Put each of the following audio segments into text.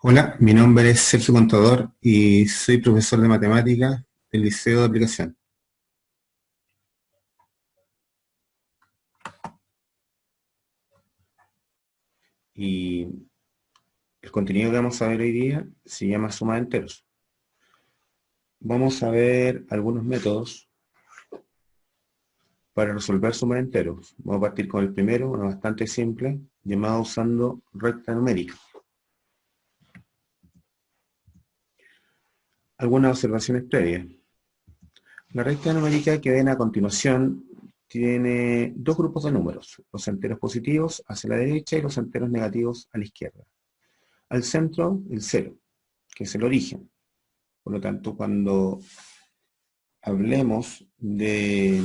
Hola, mi nombre es Sergio Contador y soy profesor de matemáticas del Liceo de Aplicación. Y el contenido que vamos a ver hoy día se llama suma de enteros. Vamos a ver algunos métodos para resolver suma de enteros. Vamos a partir con el primero, uno bastante simple, llamado usando recta numérica. Algunas observaciones previas. La recta numérica que ven a continuación tiene dos grupos de números, los enteros positivos hacia la derecha y los enteros negativos a la izquierda. Al centro, el cero, que es el origen. Por lo tanto, cuando hablemos de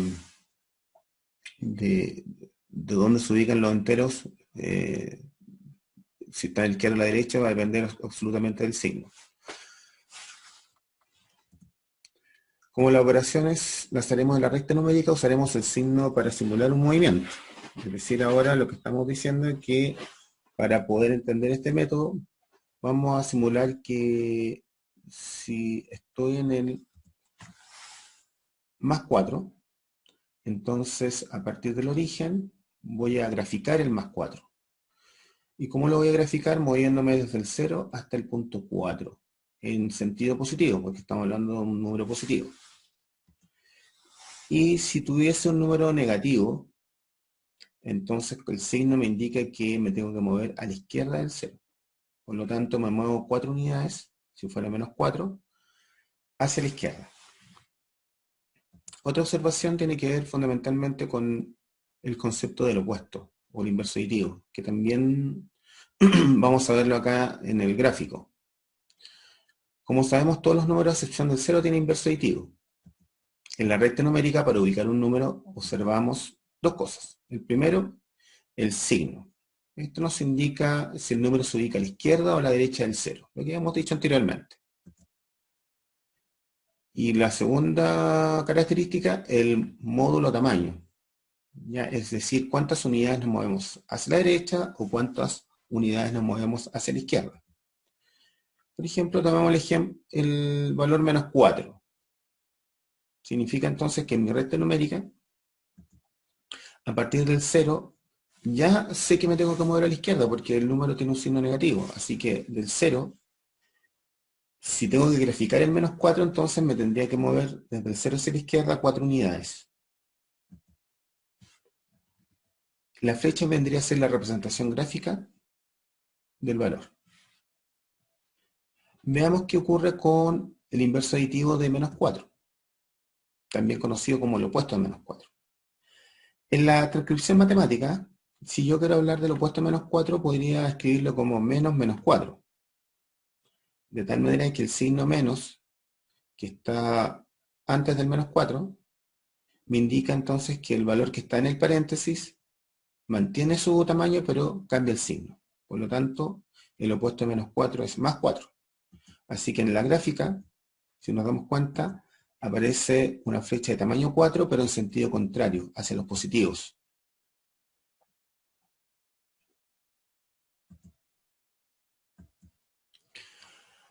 dónde se ubican los enteros, si está a la izquierda o a la derecha, va a depender absolutamente del signo. Como las operaciones las haremos en la recta numérica, usaremos el signo para simular un movimiento. Es decir, ahora lo que estamos diciendo es que para poder entender este método, vamos a simular que si estoy en el más 4, entonces a partir del origen voy a graficar el más 4. ¿Y cómo lo voy a graficar? Moviéndome desde el 0 hasta el punto 4, en sentido positivo, porque estamos hablando de un número positivo. Y si tuviese un número negativo, entonces el signo me indica que me tengo que mover a la izquierda del 0. Por lo tanto, me muevo 4 unidades, si fuera menos 4, hacia la izquierda. Otra observación tiene que ver fundamentalmente con el concepto del opuesto, o el inverso aditivo, que también vamos a verlo acá en el gráfico. Como sabemos, todos los números a excepción del 0 tienen inverso aditivo. En la recta numérica, para ubicar un número, observamos dos cosas. El primero, el signo. Esto nos indica si el número se ubica a la izquierda o a la derecha del 0, lo que hemos dicho anteriormente. Y la segunda característica, el módulo tamaño. ¿Ya? Es decir, cuántas unidades nos movemos hacia la derecha o cuántas unidades nos movemos hacia la izquierda. Por ejemplo, tomamos el valor menos 4. Significa entonces que en mi recta numérica, a partir del 0, ya sé que me tengo que mover a la izquierda porque el número tiene un signo negativo. Así que del 0, si tengo que graficar el menos 4, entonces me tendría que mover desde el 0 hacia la izquierda 4 unidades. La flecha vendría a ser la representación gráfica del valor. Veamos qué ocurre con el inverso aditivo de menos 4, también conocido como el opuesto de menos 4. En la transcripción matemática, si yo quiero hablar del opuesto de menos 4, podría escribirlo como menos menos 4. De tal manera que el signo menos, que está antes del menos 4, me indica entonces que el valor que está en el paréntesis mantiene su tamaño, pero cambia el signo. Por lo tanto, el opuesto de menos 4 es más 4. Así que en la gráfica, si nos damos cuenta, aparece una flecha de tamaño 4, pero en sentido contrario, hacia los positivos.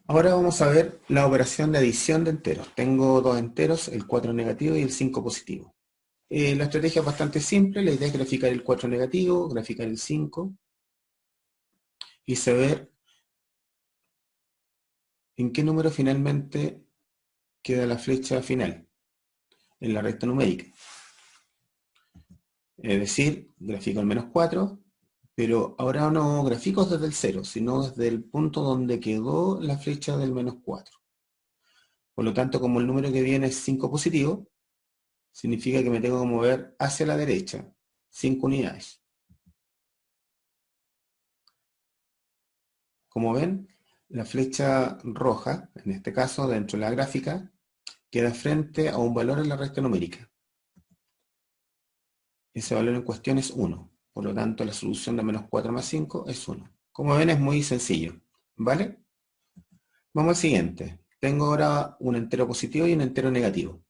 Ahora vamos a ver la operación de adición de enteros. Tengo dos enteros, el 4 negativo y el 5 positivo. La estrategia es bastante simple, la idea es graficar el 4 negativo, graficar el 5 y saber en qué número finalmente queda la flecha final en la recta numérica. Es decir, grafico el menos 4, pero ahora no grafico desde el 0, sino desde el punto donde quedó la flecha del menos 4. Por lo tanto, como el número que viene es 5 positivo, significa que me tengo que mover hacia la derecha 5 unidades. Como ven, la flecha roja, en este caso dentro de la gráfica, queda frente a un valor en la recta numérica. Ese valor en cuestión es 1. Por lo tanto, la solución de menos 4 más 5 es 1. Como ven, es muy sencillo. ¿Vale? Vamos al siguiente. Tengo ahora un entero positivo y un entero negativo.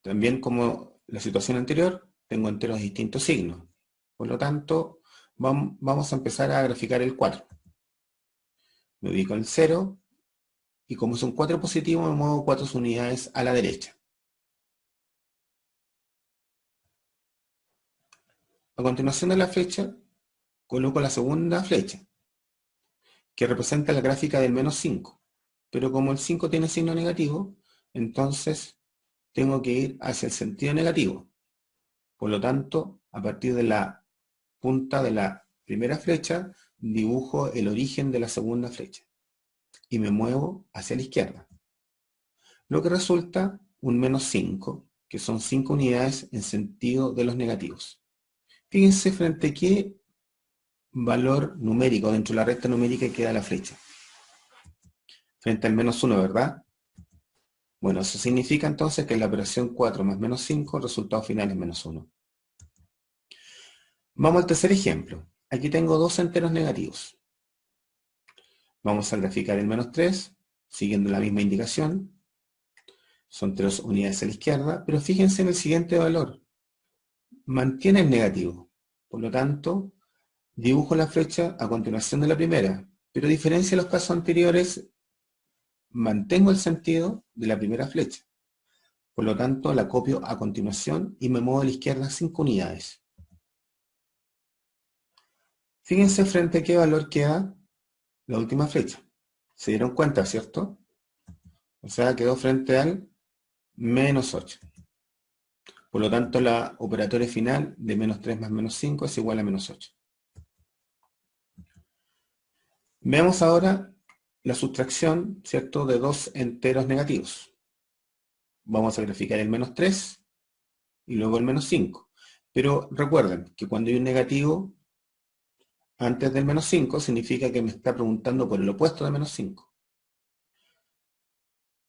También como la situación anterior, tengo enteros de distintos signos. Por lo tanto, vamos a empezar a graficar el 4. Me ubico en el 0, y como es un 4 positivo, me muevo 4 unidades a la derecha. A continuación de la flecha, coloco la segunda flecha, que representa la gráfica del menos 5. Pero como el 5 tiene signo negativo, entonces tengo que ir hacia el sentido negativo. Por lo tanto, a partir de la punta de la primera flecha, dibujo el origen de la segunda flecha y me muevo hacia la izquierda. Lo que resulta un menos 5, que son 5 unidades en sentido de los negativos. Fíjense frente a qué valor numérico dentro de la recta numérica queda la flecha. Frente al menos 1, ¿verdad? Bueno, eso significa entonces que en la operación 4 más menos 5, el resultado final es menos 1. Vamos al tercer ejemplo. Aquí tengo dos enteros negativos. Vamos a graficar el menos 3, siguiendo la misma indicación. Son 3 unidades a la izquierda, pero fíjense en el siguiente valor. Mantiene el negativo. Por lo tanto, dibujo la flecha a continuación de la primera, pero a diferencia de los casos anteriores, mantengo el sentido de la primera flecha. Por lo tanto, la copio a continuación y me muevo a la izquierda 5 unidades. Fíjense frente a qué valor queda la última flecha. ¿Se dieron cuenta, cierto? O sea, quedó frente al menos 8. Por lo tanto, la operatoria final de menos 3 más menos 5 es igual a menos 8. Veamos ahora la sustracción, ¿cierto?, de dos enteros negativos. Vamos a graficar el menos 3 y luego el menos 5. Pero recuerden que cuando hay un negativo antes del menos 5, significa que me está preguntando por el opuesto de menos 5.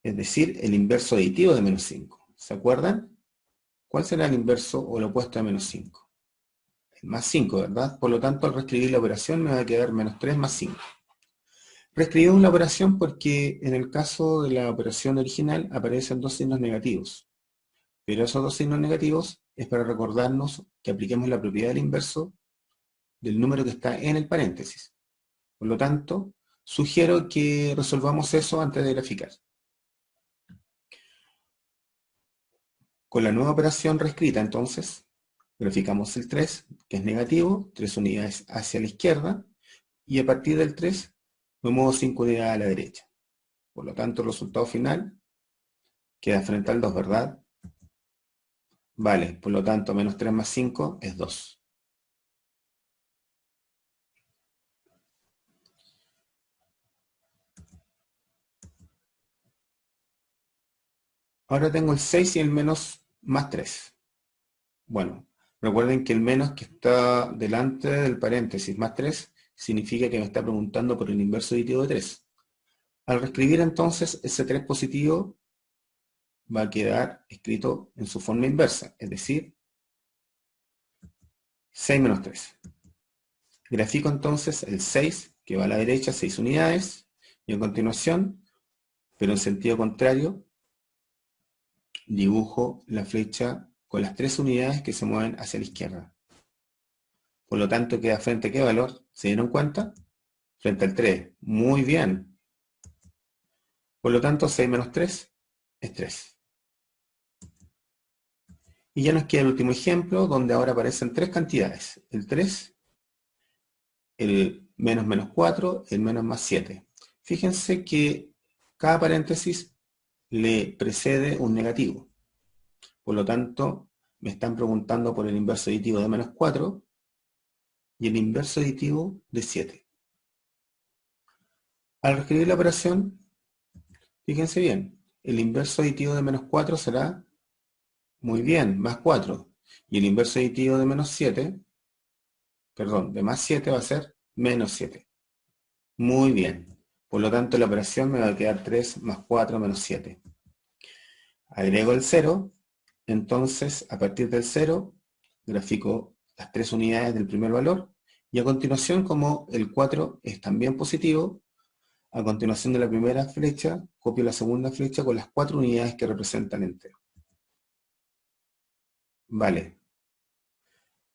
Es decir, el inverso aditivo de menos 5. ¿Se acuerdan? ¿Cuál será el inverso o el opuesto de menos 5? El más 5, ¿verdad? Por lo tanto, al reescribir la operación me va a quedar menos 3 más 5. Reescribimos la operación porque en el caso de la operación original aparecen dos signos negativos. Pero esos dos signos negativos es para recordarnos que apliquemos la propiedad del inverso del número que está en el paréntesis. Por lo tanto, sugiero que resolvamos eso antes de graficar. Con la nueva operación reescrita, entonces, graficamos el 3, que es negativo, 3 unidades hacia la izquierda, y a partir del 3 me muevo 5 unidades a la derecha. Por lo tanto, el resultado final queda frente al 2, ¿verdad? Vale, por lo tanto, menos 3 más 5 es 2. Ahora tengo el 6 y el menos más 3. Bueno, recuerden que el menos que está delante del paréntesis más 3 significa que me está preguntando por el inverso aditivo de 3. Al reescribir entonces ese 3 positivo va a quedar escrito en su forma inversa, es decir, 6 menos 3. Grafico entonces el 6, que va a la derecha, 6 unidades, y a continuación, pero en sentido contrario, dibujo la flecha con las 3 unidades que se mueven hacia la izquierda. Por lo tanto, queda frente a ¿qué valor? ¿Se dieron cuenta? Frente al 3. Muy bien. Por lo tanto, 6 menos 3 es 3. Y ya nos queda el último ejemplo, donde ahora aparecen tres cantidades. El 3, el menos menos 4, el menos más 7. Fíjense que cada paréntesis le precede un negativo. Por lo tanto, me están preguntando por el inverso aditivo de menos 4 y el inverso aditivo de 7. Al reescribir la operación, fíjense bien, el inverso aditivo de menos 4 será, muy bien, más 4. Y el inverso aditivo de menos 7, perdón, de más 7 va a ser menos 7. Muy bien. Por lo tanto, la operación me va a quedar 3 más 4 menos 7. Agrego el 0, entonces a partir del 0 grafico las 3 unidades del primer valor y a continuación, como el 4 es también positivo, a continuación de la primera flecha copio la segunda flecha con las 4 unidades que representan entero. Vale.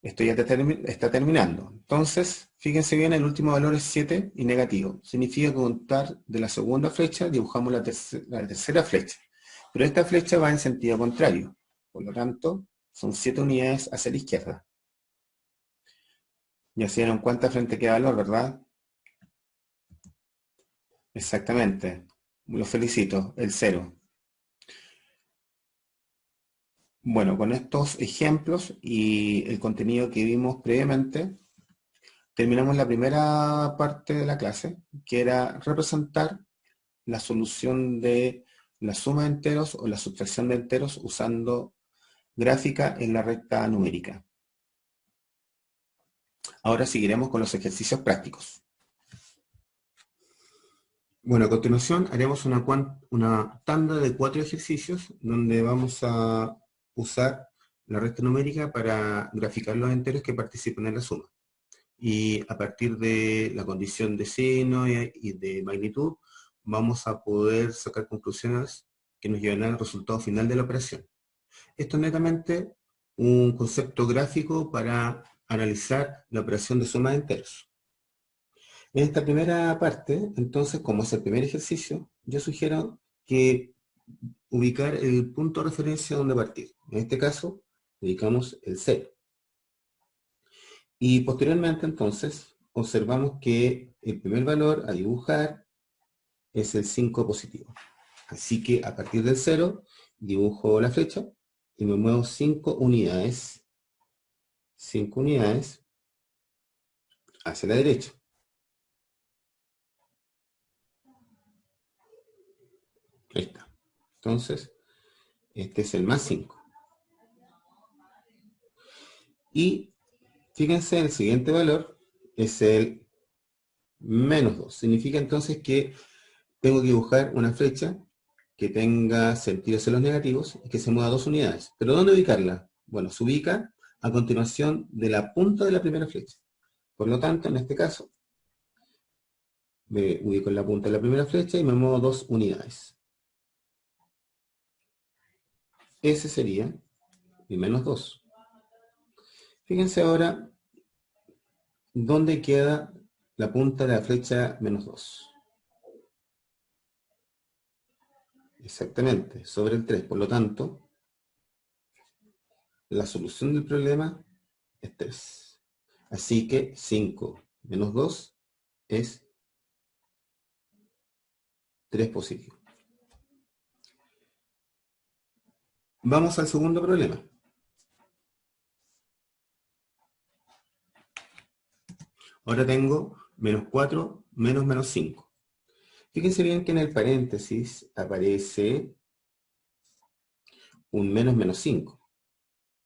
Esto ya está terminando. Entonces, fíjense bien, el último valor es 7 y negativo. Significa que contar de la segunda flecha, dibujamos la tercera flecha. Pero esta flecha va en sentido contrario. Por lo tanto, son 7 unidades hacia la izquierda. Ya se dieron cuenta frente a qué valor, ¿verdad? Exactamente. Los felicito, el 0. Bueno, con estos ejemplos y el contenido que vimos previamente, terminamos la primera parte de la clase, que era representar la solución de la suma de enteros o la sustracción de enteros usando gráfica en la recta numérica. Ahora seguiremos con los ejercicios prácticos. Bueno, a continuación haremos una tanda de 4 ejercicios donde vamos a usar la recta numérica para graficar los enteros que participan en la suma. Y a partir de la condición de seno y de magnitud, vamos a poder sacar conclusiones que nos llevarán al resultado final de la operación. Esto es netamente un concepto gráfico para analizar la operación de suma de enteros. En esta primera parte, entonces, como es el primer ejercicio, yo sugiero que ubicar el punto de referencia donde partir. En este caso, ubicamos el 0. Y posteriormente, entonces, observamos que el primer valor a dibujar es el 5 positivo. Así que a partir del 0, dibujo la flecha y me muevo 5 unidades hacia la derecha. Ahí está. Entonces, este es el más 5. Y fíjense, el siguiente valor es el menos 2. Significa entonces que tengo que dibujar una flecha que tenga sentido hacia los negativos y que se mueva 2 unidades. ¿Pero dónde ubicarla? Bueno, se ubica a continuación de la punta de la primera flecha. Por lo tanto, en este caso, me ubico en la punta de la primera flecha y me muevo 2 unidades. Ese sería mi menos 2. Fíjense ahora dónde queda la punta de la flecha menos 2. Exactamente, sobre el 3. Por lo tanto, la solución del problema es 3. Así que 5 menos 2 es 3 positivo. Vamos al segundo problema. Ahora tengo menos 4 menos menos 5. Fíjense bien que en el paréntesis aparece un menos menos 5.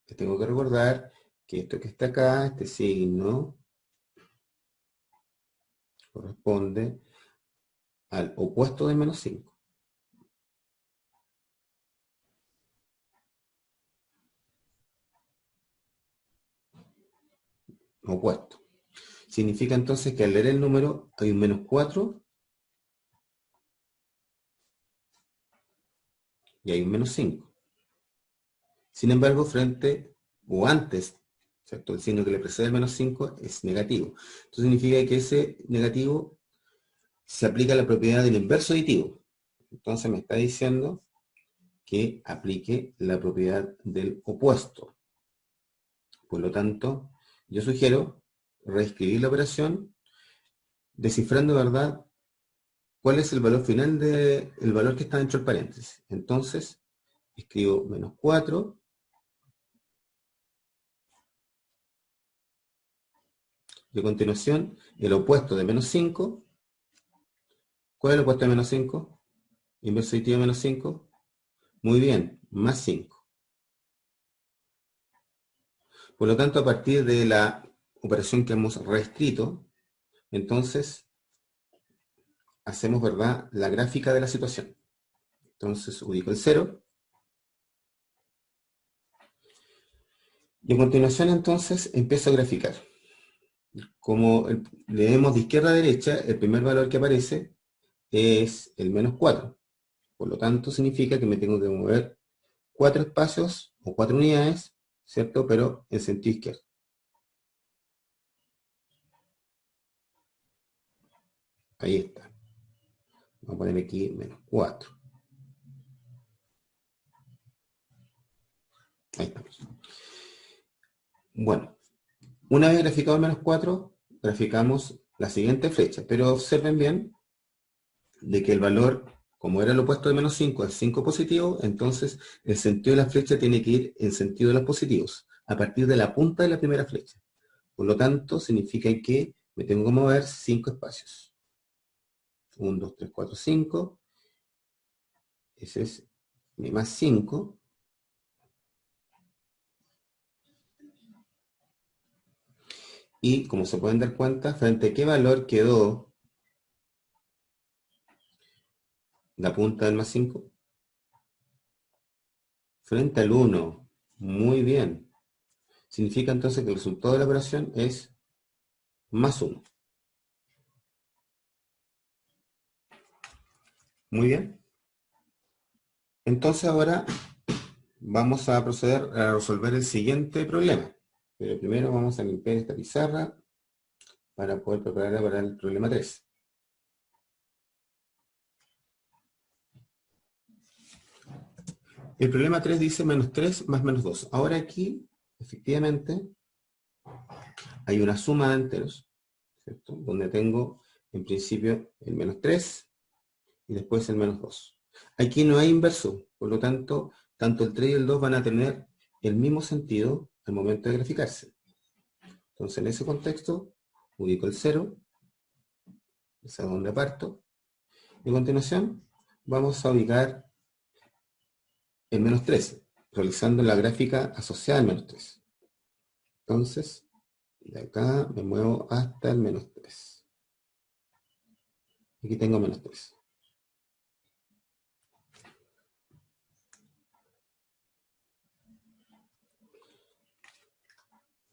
Les tengo que recordar que esto que está acá, este signo, corresponde al opuesto de menos 5. Opuesto. Significa entonces que al leer el número hay un menos 4 y hay un menos 5. Sin embargo, frente o antes, ¿cierto? El signo que le precede el menos 5 es negativo. Esto significa que ese negativo se aplica la propiedad del inverso aditivo. Entonces me está diciendo que aplique la propiedad del opuesto. Por lo tanto, yo sugiero reescribir la operación descifrando, ¿verdad?, cuál es el valor final del valor que está dentro del paréntesis. Entonces, escribo menos 4. Y a continuación, el opuesto de menos 5. ¿Cuál es el opuesto de menos 5? Inverso aditivo de menos 5. Muy bien, más 5. Por lo tanto, a partir de la operación que hemos reescrito, entonces hacemos, ¿verdad?, la gráfica de la situación. Entonces ubico el 0. Y a continuación entonces empiezo a graficar. Como leemos de izquierda a derecha, el primer valor que aparece es el menos 4. Por lo tanto, significa que me tengo que mover 4 espacios o 4 unidades, ¿cierto? Pero en sentido izquierdo. Ahí está. Vamos a poner aquí menos 4. Ahí estamos. Bueno, una vez graficado el menos 4, graficamos la siguiente flecha. Pero observen bien de que el valor, como era el opuesto de menos 5, es 5 positivo, entonces el sentido de la flecha tiene que ir en sentido de los positivos, a partir de la punta de la primera flecha. Por lo tanto, significa que me tengo que mover 5 espacios. 1, 2, 3, 4, 5. Ese es mi más 5. Y como se pueden dar cuenta, frente a qué valor quedó la punta del más 5. Frente al 1. Muy bien. Significa entonces que el resultado de la operación es más 1. Muy bien. Entonces ahora vamos a proceder a resolver el siguiente problema. Pero primero vamos a limpiar esta pizarra para poder prepararla para el problema 3. El problema 3 dice menos 3 más menos 2. Ahora aquí, efectivamente, hay una suma de enteros, ¿cierto? Donde tengo, en principio, el menos 3 y después el menos 2. Aquí no hay inverso, por lo tanto, tanto el 3 y el 2 van a tener el mismo sentido al momento de graficarse. Entonces, en ese contexto, ubico el 0, es a donde parto, y a continuación vamos a ubicar el menos 3, realizando la gráfica asociada al menos 3. Entonces, de acá me muevo hasta el menos 3. Aquí tengo menos 3.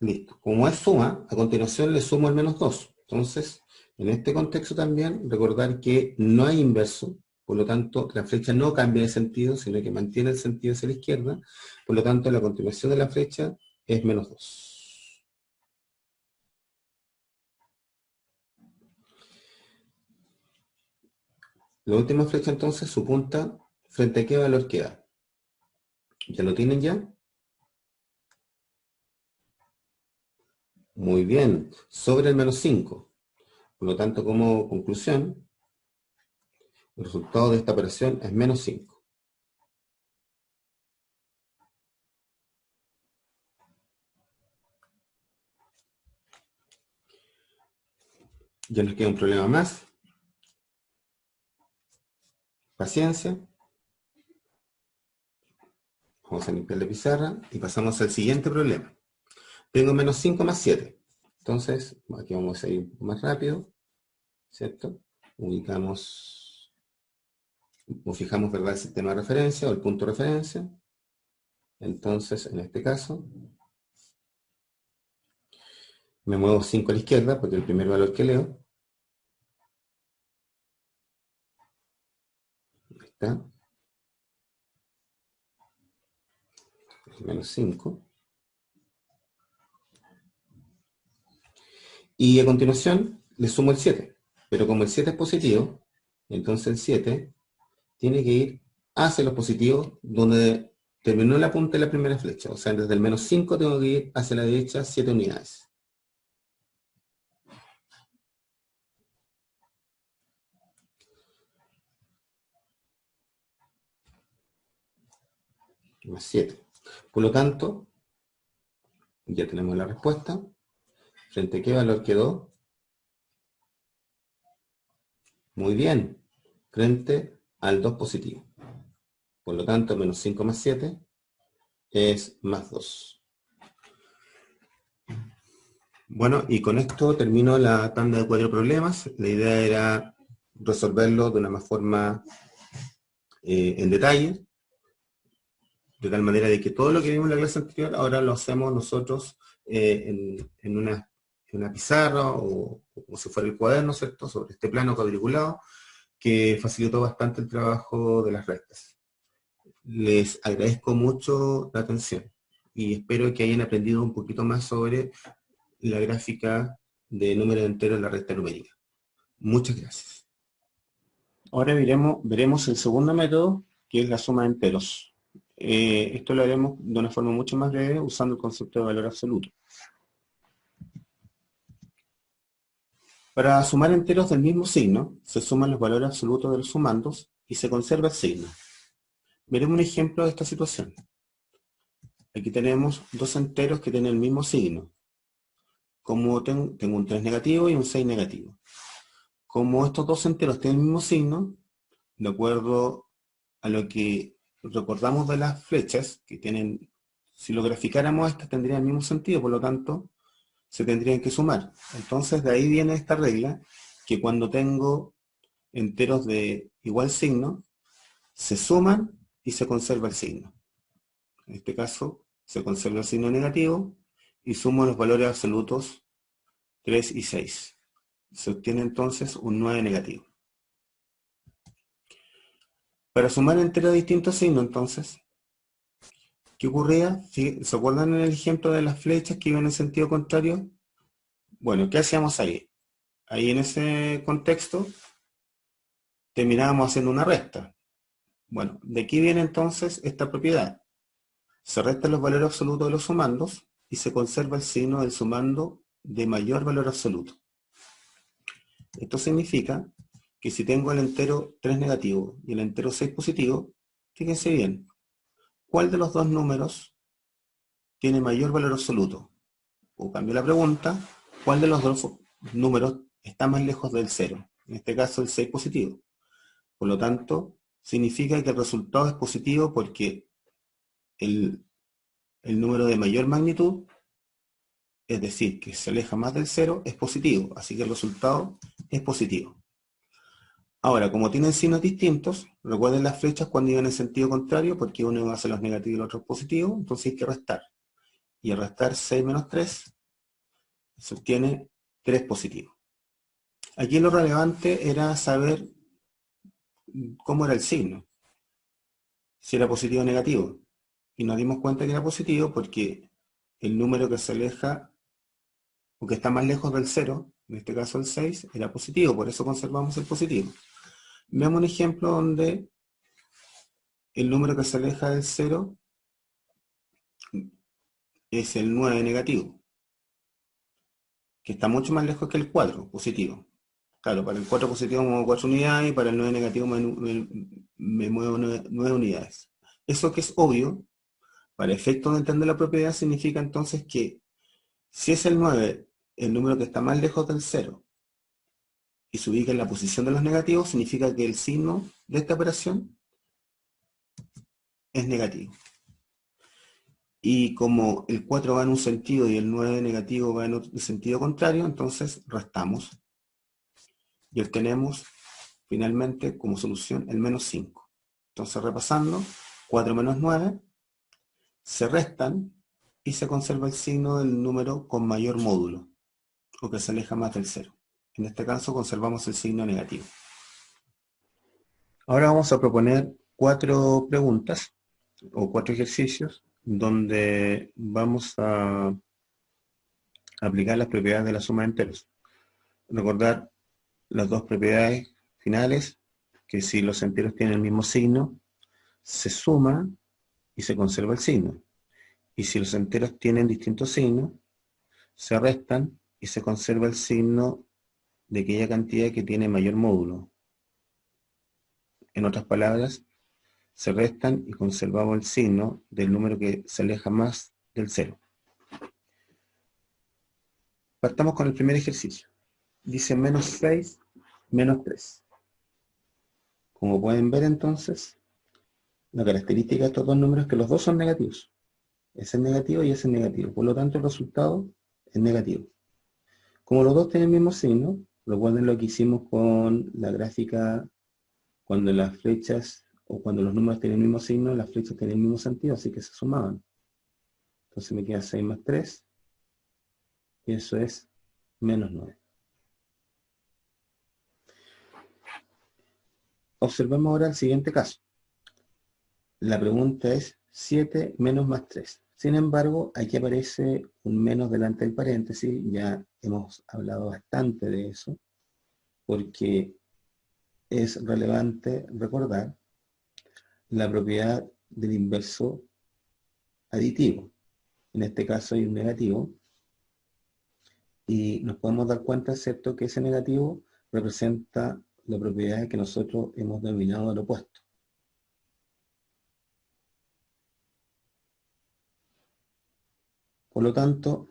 Listo. Como es suma, a continuación le sumo el menos 2. Entonces, en este contexto también, recordar que no hay inverso, por lo tanto, la flecha no cambia de sentido, sino que mantiene el sentido hacia la izquierda. Por lo tanto, la continuación de la flecha es menos 2. La última flecha, entonces, su punta, ¿frente a qué valor queda? ¿Ya lo tienen ya? Muy bien, sobre el menos 5. Por lo tanto, como conclusión, el resultado de esta operación es menos 5. Ya nos queda un problema más. Paciencia. Vamos a limpiar la pizarra y pasamos al siguiente problema. Tengo menos 5 más 7. Entonces, aquí vamos a ir un poco más rápido, ¿cierto? Ubicamos, o fijamos, ¿verdad?, el sistema de referencia o el punto de referencia. Entonces, en este caso, me muevo 5 a la izquierda, porque es el primer valor que leo. Ahí está. Menos 5. Y a continuación le sumo el 7. Pero como el 7 es positivo, entonces el 7 tiene que ir hacia los positivos donde terminó la punta de la primera flecha. O sea, desde el menos 5 tengo que ir hacia la derecha 7 unidades. Más 7. Por lo tanto, ya tenemos la respuesta. ¿Frente a qué valor quedó? Muy bien. Frente al 2 positivo. Por lo tanto, menos 5 más 7 es más 2. Bueno, y con esto termino la tanda de 4 problemas. La idea era resolverlo de una forma en detalle, de tal manera de que todo lo que vimos en la clase anterior ahora lo hacemos nosotros en una pizarra o si fuera el cuaderno, ¿cierto?, sobre este plano cuadriculado, que facilitó bastante el trabajo de las rectas. Les agradezco mucho la atención y espero que hayan aprendido un poquito más sobre la gráfica de número entero en la recta numérica. Muchas gracias. Ahora veremos el segundo método, que es la suma de enteros. Esto lo haremos de una forma mucho más breve usando el concepto de valor absoluto. Para sumar enteros del mismo signo, se suman los valores absolutos de los sumandos y se conserva el signo. Veremos un ejemplo de esta situación. Aquí tenemos dos enteros que tienen el mismo signo. Como tengo un 3 negativo y un 6 negativo. Como estos dos enteros tienen el mismo signo, de acuerdo a lo que recordamos de las flechas, que tienen, si lo graficáramos, estas tendrían el mismo sentido, por lo tanto, se tendrían que sumar. Entonces, de ahí viene esta regla, que cuando tengo enteros de igual signo, se suman y se conserva el signo. En este caso, se conserva el signo negativo y sumo los valores absolutos 3 y 6. Se obtiene entonces un 9 negativo. Para sumar enteros de distintos signos, entonces, ¿qué ocurría? ¿Se acuerdan en el ejemplo de las flechas que iban en sentido contrario? Bueno, ¿qué hacíamos ahí? Ahí en ese contexto terminábamos haciendo una resta. Bueno, de aquí viene entonces esta propiedad. Se restan los valores absolutos de los sumandos y se conserva el signo del sumando de mayor valor absoluto. Esto significa que si tengo el entero 3 negativo y el entero 6 positivo, fíjense bien, ¿cuál de los dos números tiene mayor valor absoluto? O cambio la pregunta, ¿cuál de los dos números está más lejos del 0? En este caso el 6 positivo. Por lo tanto, significa que el resultado es positivo porque el número de mayor magnitud, es decir, que se aleja más del 0, es positivo. Así que el resultado es positivo. Ahora, como tienen signos distintos, recuerden las flechas cuando iban en sentido contrario, porque uno va a ser los negativos y el otro es positivo, entonces hay que restar. Y al restar 6 menos 3, se obtiene 3 positivo. Aquí lo relevante era saber cómo era el signo, si era positivo o negativo. Y nos dimos cuenta que era positivo porque el número que se aleja o que está más lejos del 0, en este caso el 6, era positivo, por eso conservamos el positivo. Veamos un ejemplo donde el número que se aleja del 0 es el 9 negativo, que está mucho más lejos que el 4 positivo. Claro, para el 4 positivo muevo 4 unidades y para el 9 negativo me muevo 9 unidades. Eso que es obvio, para efectos de entender la propiedad, significa entonces que si es el 9 el número que está más lejos del 0 y se ubica en la posición de los negativos, significa que el signo de esta operación es negativo. Y como el 4 va en un sentido y el 9 negativo va en otro sentido contrario, entonces restamos y obtenemos finalmente como solución el menos 5. Entonces repasando, 4 menos 9 se restan y se conserva el signo del número con mayor módulo, o que se aleja más del 0. En este caso conservamos el signo negativo. Ahora vamos a proponer 4 preguntas o 4 ejercicios donde vamos a aplicar las propiedades de la suma de enteros. Recordar las dos propiedades finales, que si los enteros tienen el mismo signo, se suma y se conserva el signo. Y si los enteros tienen distintos signos, se restan y se conserva el signo de aquella cantidad que tiene mayor módulo. En otras palabras, se restan y conservamos el signo del número que se aleja más del 0. Partamos con el primer ejercicio. Dice menos 6, menos 3. Como pueden ver entonces, la característica de estos dos números es que los dos son negativos. Ese es negativo y ese es negativo. Por lo tanto, el resultado es negativo. Como los dos tienen el mismo signo, recuerden lo que hicimos con la gráfica cuando las flechas o cuando los números tienen el mismo signo, las flechas tienen el mismo sentido, así que se sumaban. Entonces me queda 6 más 3, y eso es menos 9. Observemos ahora el siguiente caso. La pregunta es 7 menos más 3. Sin embargo, aquí aparece un menos delante del paréntesis, ya hemos hablado bastante de eso, porque es relevante recordar la propiedad del inverso aditivo. En este caso hay un negativo, y nos podemos dar cuenta, ¿cierto?, que ese negativo representa la propiedad que nosotros hemos denominado el opuesto. Por lo tanto,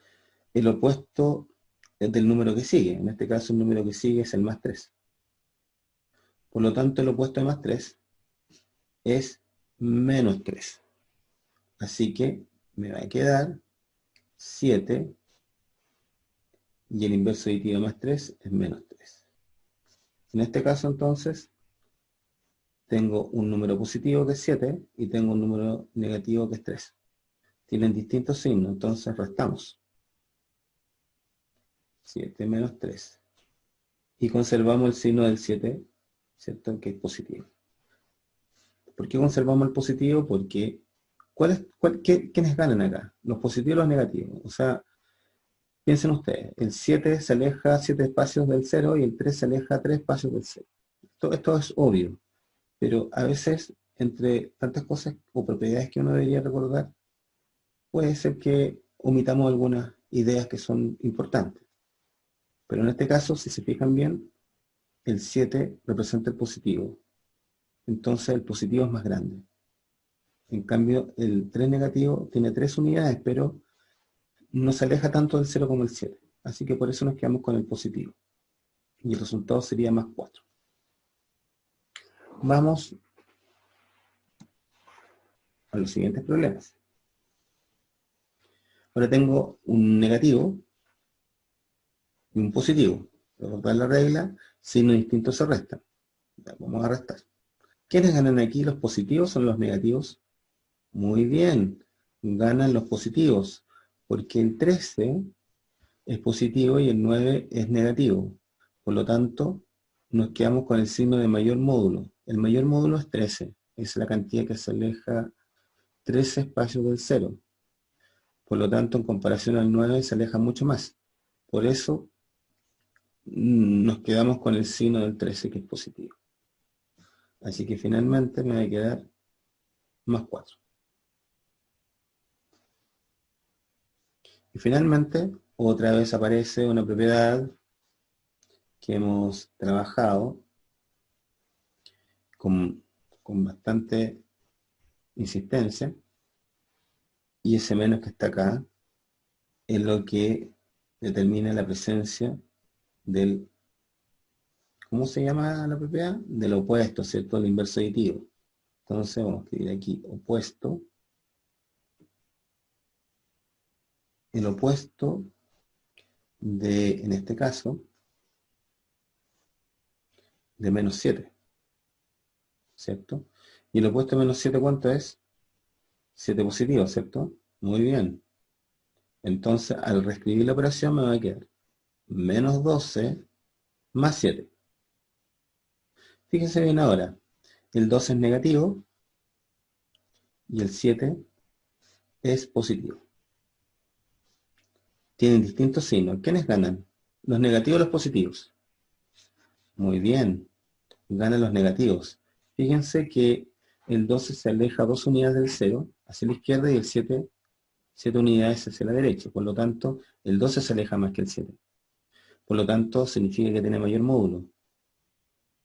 el opuesto es del número que sigue. En este caso, el número que sigue es el más 3. Por lo tanto, el opuesto de más 3 es menos 3. Así que me va a quedar 7, y el inverso aditivo de más 3 es menos 3. En este caso, entonces, tengo un número positivo que es 7 y tengo un número negativo que es 3. Tienen distintos signos, entonces restamos. 7 menos 3. Y conservamos el signo del 7, ¿cierto?, que es positivo. ¿Por qué conservamos el positivo? Porque ¿quiénes ganan acá? ¿Los positivos o los negativos? O sea, piensen ustedes, el 7 se aleja 7 espacios del 0 y el 3 se aleja 3 espacios del 0. Esto es obvio, pero a veces, entre tantas cosas o propiedades que uno debería recordar, puede ser que omitamos algunas ideas que son importantes. Pero en este caso, si se fijan bien, el 7 representa el positivo. Entonces el positivo es más grande. En cambio, el 3 negativo tiene 3 unidades, pero no se aleja tanto del 0 como el 7. Así que por eso nos quedamos con el positivo. Y el resultado sería más 4. Vamos a los siguientes problemas. Ahora tengo un negativo y un positivo. Recordar la regla, signos distintos se restan. Vamos a restar. ¿Quiénes ganan aquí? ¿Los positivos o los negativos? Muy bien, ganan los positivos, porque el 13 es positivo y el 9 es negativo. Por lo tanto, nos quedamos con el signo de mayor módulo. El mayor módulo es 13, es la cantidad que se aleja 13 espacios del 0. Por lo tanto, en comparación al 9 se aleja mucho más. Por eso nos quedamos con el signo del 13, que es positivo. Así que finalmente me va a quedar más 4. Y finalmente, otra vez aparece una propiedad que hemos trabajado con bastante insistencia, y ese menos que está acá es lo que determina la presencia del, ¿cómo se llama la propiedad? Del opuesto, ¿cierto? El inverso aditivo. Entonces vamos a escribir aquí opuesto. El opuesto de, en este caso, de menos 7, ¿cierto? Y el opuesto de menos 7, ¿cuánto es? 7 positivo, ¿cierto? Muy bien. Entonces, al reescribir la operación me va a quedar menos 12 más 7. Fíjense bien ahora, el 12 es negativo y el 7 es positivo. Tienen distintos signos. ¿Quiénes ganan? ¿Los negativos o los positivos? Muy bien, ganan los negativos. Fíjense que el 12 se aleja 2 unidades del 0 hacia la izquierda y el 7 unidades hacia la derecha. Por lo tanto, el 12 se aleja más que el 7. Por lo tanto, significa que tiene mayor módulo.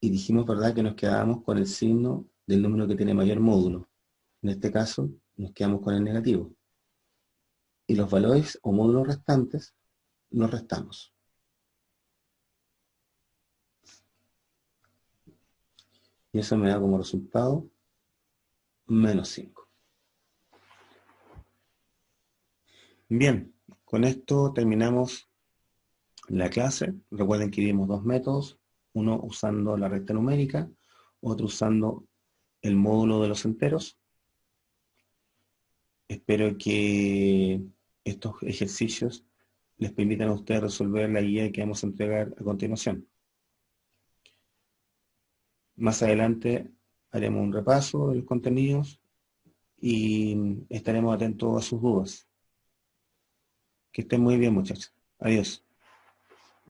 Y dijimos, ¿verdad?, que nos quedábamos con el signo del número que tiene mayor módulo. En este caso, nos quedamos con el negativo. Y los valores o módulos restantes los restamos. Y eso me da como resultado menos 5. Bien, con esto terminamos la clase. Recuerden que vimos dos métodos, uno usando la recta numérica, otro usando el módulo de los enteros. Espero que estos ejercicios les permitan a ustedes resolver la guía que vamos a entregar a continuación. Más adelante haremos un repaso de los contenidos y estaremos atentos a sus dudas. Que estén muy bien, muchachos. Adiós.